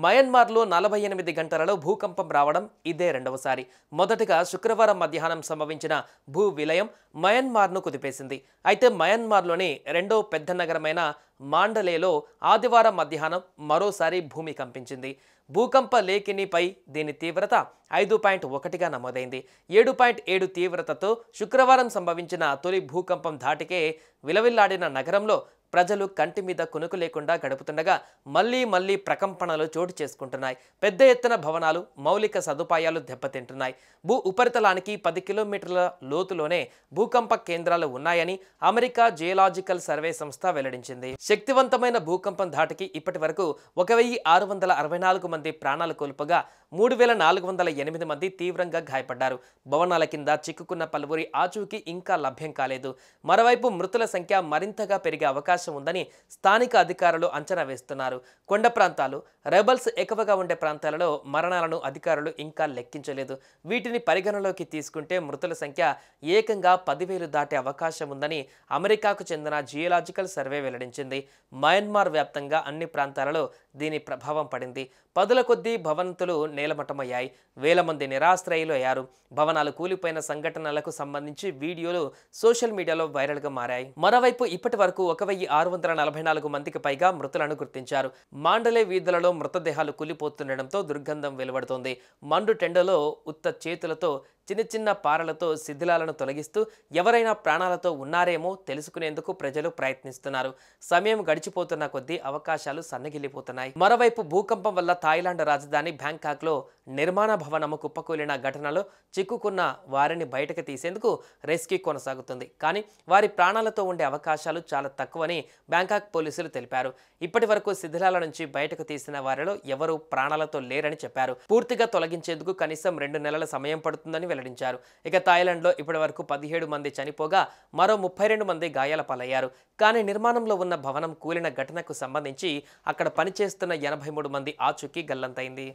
మయన్మార్లో 48 గంటలలో భూకంపం రావడం ఇదే రెండవసారి. మొదటగా శుక్రవారం మధ్యాహ్నం సంభవించిన భూ విలయం మయన్మార్ను కుదిపేసింది. అయితే మయన్మార్లోని రెండో పెద్ద నగరమైన మాండలేలో ఆదివారం మధ్యాహ్నం మరోసారి భూమి కంపించింది. భూకంప లేఖినిపై దీని తీవ్రత 5.1గా నమోదైంది. 7.7 తీవ్రతతో శుక్రవారం సంభవించిన తొలి భూకంపం ధాటికే విలవిల్లాడిన నగరంలో ప్రజలు కంటి మీద కునుకు లేకుండా గడుపుతుండగా మళ్లీ ప్రకంపనలు చోటు చేసుకుంటున్నాయి. పెద్ద ఎత్తున భవనాలు, మౌలిక సదుపాయాలు దెబ్బతింటున్నాయి. భూ ఉపరితలానికి 10 కిలోమీటర్ల లోతులోనే భూకంప కేంద్రాలు ఉన్నాయని అమెరికా జియోలాజికల్ సర్వే సంస్థ వెల్లడించింది. శక్తివంతమైన భూకంపం ధాటికి ఇప్పటి వరకు 1664 మంది ప్రాణాలు కోల్పోగా 3408 మంది తీవ్రంగా గాయపడ్డారు. భవనాల కింద చిక్కుకున్న పలువురి ఆచూకీ ఇంకా లభ్యం కాలేదు. మరోవైపు మృతుల సంఖ్య మరింతగా పెరిగే అవకాశం ఉందని స్థానిక అధికారులు అంచనా వేస్తున్నారు. కొండ ప్రాంతాలు, రెబల్స్ ఎక్కువగా ఉండే ప్రాంతాలలో మరణాలను అధికారులు ఇంకా లెక్కించలేదు. వీటిని పరిగణలోకి తీసుకుంటే మృతుల సంఖ్య ఏకంగా 10,000 దాటే అవకాశం ఉందని అమెరికాకు చెందిన జియోలాజికల్ సర్వే వెల్లడించింది. మయన్మార్ వ్యాప్తంగా అన్ని ప్రాంతాలలో దీని ప్రభావం పడింది. పదుల కొద్దీ భవంతులు నేలమట్టమయ్యాయి. వేల మంది నిరాశ్రయులు అయ్యారు. భవనాలు కూలిపోయిన సంఘటనలకు సంబంధించి వీడియోలు సోషల్ మీడియాలో వైరల్గా మారాయి. మరోవైపు ఇప్పటి వరకు 1644 మందికి పైగా మృతులను గుర్తించారు. మాండలే వీధులలో మృతదేహాలు కూలిపోతుండటంతో దుర్గంధం వెలువడుతోంది. మండు టెండలో ఉత్త చేతులతో చిన్న పారలతో శిథిలాలను తొలగిస్తూ ఎవరైనా ప్రాణాలతో ఉన్నారేమో తెలుసుకునేందుకు ప్రజలు ప్రయత్నిస్తున్నారు. సమయం గడిచిపోతున్న కొద్దీ అవకాశాలు సన్నగిల్లిపోతున్నాయి. మరోవైపు భూకంపం వల్ల థాయిలాండ్ రాజధాని బ్యాంకాక్లో నిర్మాణ భవనము కుప్పకూలిన ఘటనలో చిక్కుకున్న వారిని బయటకు తీసేందుకు రెస్క్యూ కొనసాగుతుంది. కానీ వారి ప్రాణాలతో ఉండే అవకాశాలు చాలా తక్కువని బ్యాంకాక్ పోలీసులు తెలిపారు. ఇప్పటి వరకు శిథిలాల నుంచి బయటకు తీసిన వారిలో ఎవరూ ప్రాణాలతో లేరని చెప్పారు. పూర్తిగా తొలగించేందుకు కనీసం 2 నెలల సమయం పడుతుందని వెల్లడించారు. ఇక థాయిలాండ్లో ఇప్పటి వరకు 17 మంది చనిపోగా మరో 32 మంది గాయాల పాలయ్యారు. కానీ నిర్మాణంలో ఉన్న భవనం కూలిన ఘటనకు సంబంధించి అక్కడ పనిచేస్తున్న 83 మంది ఆచూకీ గల్లంతైంది.